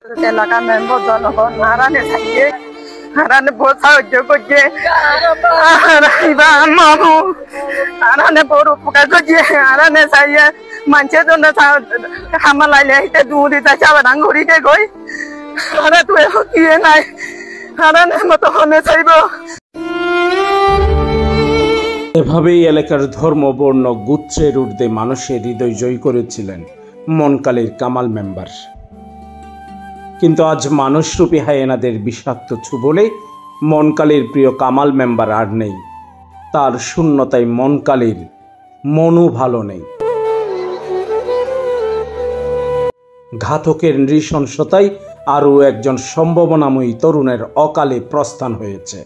এলাকার মেম্বার জনগণ হারানে থাকে, হারানে বহুত সাহায্য করছে, মামু হারানে বড় উপকার করছে, হারানে চাইয়ে মানুষের জন্য হামা লাইলে হিতে দূরে যাই চাবা ঘুরিতে গই হারা তুই কি নাই হারানে মতো হনে চাইব। এভাবেই এলাকার ধর্ম বর্ণ গোত্রের ঊর্ধ্বে মানুষের হৃদয় জয় করেছিলেন মনকালীর কামাল মেম্বার। কিন্তু আজ মানুষরূপী হায়েনাদের বিষাক্ত ছোবলে মনকালীর প্রিয় কামাল মেম্বার আর নেই। তার শূন্যতায় মনকালীর মনও ভালো নেই। ঘাতকের নৃশংসতায় আরও একজন সম্ভাবনাময়ী তরুণের অকালে প্রস্থান হয়েছে।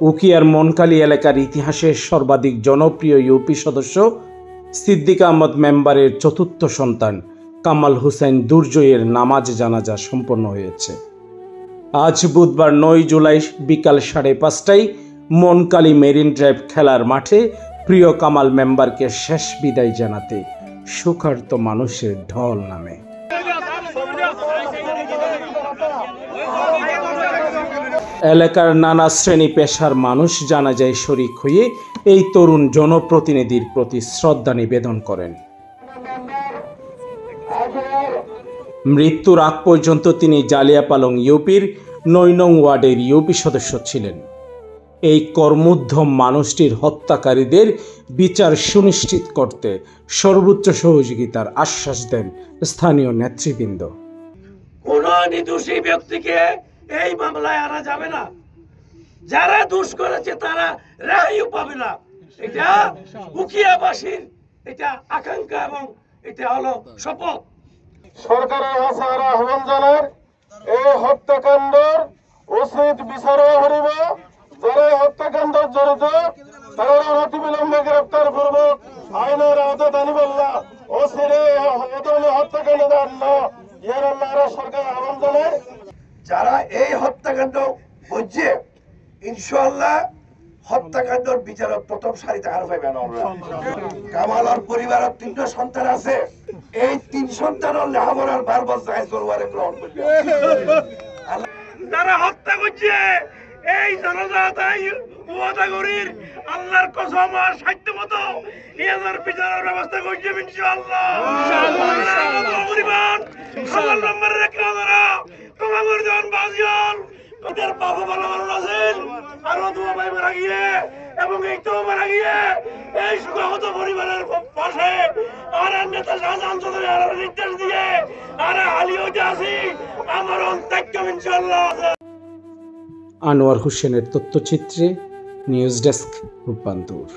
উখিয়ার মনকালী এলাকার ইতিহাসের সর্বাধিক জনপ্রিয় ইউপি সদস্য সিদ্দিক আহমদ মেম্বারের চতুর্থ সন্তান কামাল হোসেন দুর্জয়ের নামাজ জানাজা সম্পন্ন হয়েছে। আজ বুধবার 9 জুলাই বিকাল 5:30টায় মনকালী মেরিন ড্রাইভ খেলার মাঠে প্রিয় কামাল মেম্বারকে শেষ বিদায় জানাতে শোকার্ত মানুষের ঢল নামে। এলাকার নানা শ্রেণী পেশার মানুষ জানাজায় শরিক হয়ে এই তরুণ জনপ্রতিনিধির প্রতি শ্রদ্ধা নিবেদন করেন। মৃত্যুর আগ পর্যন্ত তিনি জালিয়াপালং ইউপির 9 নং ওয়ার্ডের ইউপি সদস্য ছিলেন। এই কর্মোদ্যম মানুষটির হত্যাকারীদের বিচার সুনিশ্চিত করতে সর্বোচ্চ সহযোগিতার আশ্বাস দেন স্থানীয় নেতৃবৃন্দ। কোন নির্দোষী ব্যক্তিকে এই মামলায় আনা যাবে না, যারা দোষ করেছে তারা রেহাইও পাবে না। এটা উখিয়াবাসীর এটা আকাঙ্ক্ষা এবং এটা হলো শপথ। সরকারের কাছে আহ্বান জানার এই হত্যাকাণ্ডের উচিত বিচার হরিব। যারা হত্যাকাণ্ড জড়িত তারা অতিবিলম্বে গ্রেপ্তার পূর্বক আইনের আওতায় আনিবেল্লা অচিরে হত্যাকাণ্ড সরকার আহ্বান জানায়। যারা এই হত্যাকাণ্ড বুঝছে ইনশাআল্লাহ হত্যাকাণ্ডের বিচারক প্রথম সারিতে আর পাইবেন। কামালের পরিবারের 3টা সন্তান আছে, এই 3 সন্তানের লেখাপড়ার 12 বছর করবারে গ্রহণ করবে। যারা হত্যা করছে এই জনজাতি ওয়াদাগরির আল্লাহর কসম আর সাধ্য মতো এর বিচারের ব্যবস্থা করছে ইনশাআল্লাহ। পরিবার হাজার নম্বরে রেখে ধরা তোমাদের জন বাজিয়াল তোদের বাবা ভালো ভালো আছেন আরো তোমার ভাই মারা গিয়ে এবং এই তো মারা গিয়ে এই সুখহত পরিবারের পাশে আর নেতা শাহজাহান চৌধুরী আর নির্দেশ দিয়ে আর আলী হইতে আসি আমার অন্তর্য ইনশাআল্লাহ। আনোয়ার হোসেনের তথ্যচিত্রে নিউজ ডেস্ক রূপান্তর।